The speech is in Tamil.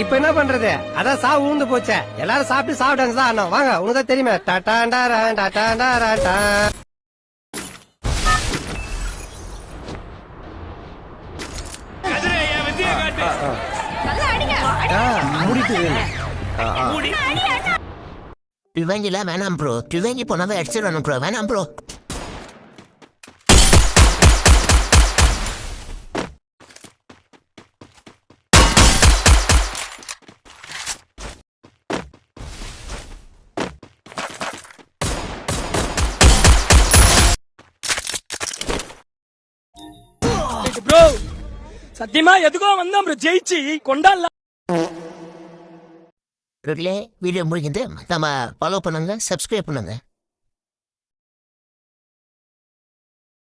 இப்ப என்ன பண்றது? அதான் சாவு ஊந்து போச்சே. எல்லாரும் சாப்பிட்டு சாப்பிட்டாங்க தான் அண்ணா. வாங்க, உனக்கு தான் தெரியுமே. டாடாண்டாரா டாடாண்டாரா டா. ரிவெஞ்சில வேணாம் ப்ரோ. ரிவெஞ்சி போனாவே அடிச்சிடணும் ப்ரோ. வேணாம் ப்ரோ. ப்ரோ சத்தியமா எதுக்கோ வந்தோம் ப்ரோ. ஜெயிச்சு கொண்டாடலாம். வீடியோ முடிஞ்சது. நம்ம ஃபாலோ பண்ணுங்க, சப்ஸ்கிரைப் பண்ணுங்க.